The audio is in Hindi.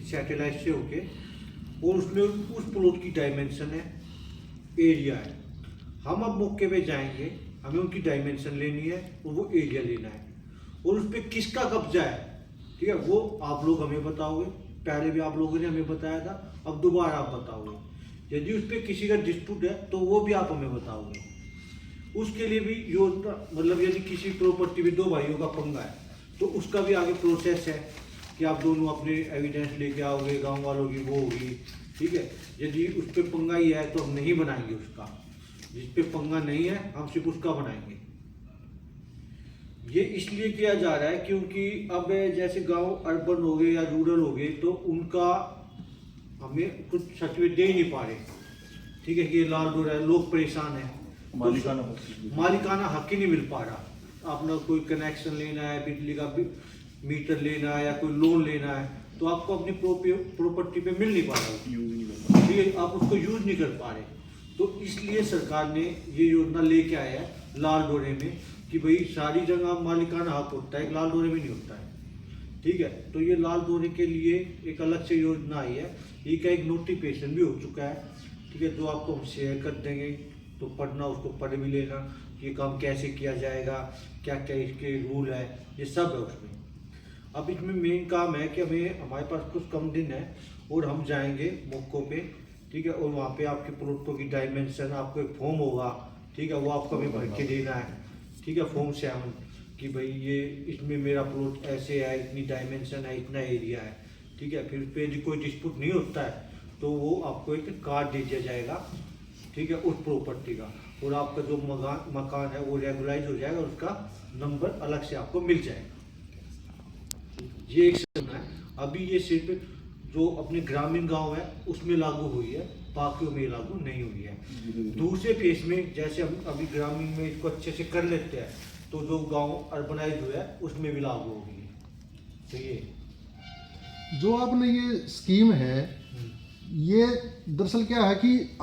सैटेलाइट से होके, और उसमें उस प्लॉट की डायमेंशन है, एरिया है। हम अब मौके पे जाएंगे, हमें उनकी डायमेंशन लेनी है और वो एरिया लेना है, और उस पर किसका कब्जा है, ठीक है, वो आप लोग हमें बताओगे। पहले भी आप लोगों ने हमें बताया था, अब दोबारा आप बताओगे। यदि उस पर किसी का डिस्प्यूट है तो वो भी आप हमें बताओगे। उसके लिए भी योजना, मतलब यदि किसी प्रॉपर्टी में दो भाइयों का पंगा है तो उसका भी आगे प्रोसेस है कि आप दोनों अपने एविडेंस लेके आओगे, गांव वालों की वो होगी, ठीक है। यदि उस पर पंगा ही है तो हम नहीं बनाएंगे उसका, जिस पे पंगा नहीं है हम सिर्फ उसका बनाएंगे। ये इसलिए किया जा रहा है क्योंकि अब जैसे गांव अर्बन हो गए या रूरल हो गए तो उनका हमें कुछ सर्टिफिकेट दे ही नहीं पा रहे, ठीक है, कि ये लाल डोरा है, लोग परेशान है, मालिकाना हक ही नहीं मिल पा रहा। आपने कोई कनेक्शन लेना है, बिजली का मीटर लेना है या कोई लोन लेना है तो आपको अपनी प्रॉपर्टी पे मिल नहीं पा रहा, ठीक है, आप उसको यूज नहीं कर पा रहे। तो इसलिए सरकार ने ये योजना लेके आया है लाल डोरे में कि भाई सारी जगह मालिकाना हक होता है, लाल डोरे में नहीं होता है, ठीक है। तो ये लाल डोरे के लिए एक अलग से योजना आई है, ये का एक नोटिफिकेशन भी हो चुका है, ठीक है, तो आपको हम शेयर कर देंगे, तो पढ़ना, उसको पढ़ भी लेना, ये काम कैसे किया जाएगा, क्या क्या इसके रूल है, ये सब है उसमें। अब इसमें मेन काम है कि हमारे पास कुछ कम दिन है और हम जाएंगे मौकों पे, ठीक है, और वहाँ पे आपके प्लॉटों की डायमेंशन, आपको एक फॉर्म होगा, ठीक है, वो आपको हमें भर के देना है, ठीक है, फॉर्म 7 कि भाई ये इसमें मेरा प्लॉट ऐसे है, इतनी डायमेंशन है, इतना एरिया है, ठीक है। फिर पे यदि कोई डिस्प्यूट नहीं होता है तो वो आपको एक कार्ड दे दिया जाएगा, ठीक है, उस प्रॉपर्टी का, और आपका जो मकान है वो रेगुलाइज हो जाएगा, उसका नंबर अलग से आपको मिल जाएगा। ये एक सिस्टम है। अभी ये सिर्फ जो अपने ग्रामीण गांव है उसमें लागू हुई है, बाकियों में लागू नहीं हुई है। दूसरे फेज में जैसे हम अभी ग्रामीण में इसको अच्छे से कर लेते हैं तो जो गांव अर्बनाइज हुआ है उसमें भी लागू होगी। तो ये जो आपने ये स्कीम है, ये दरअसल क्या है कि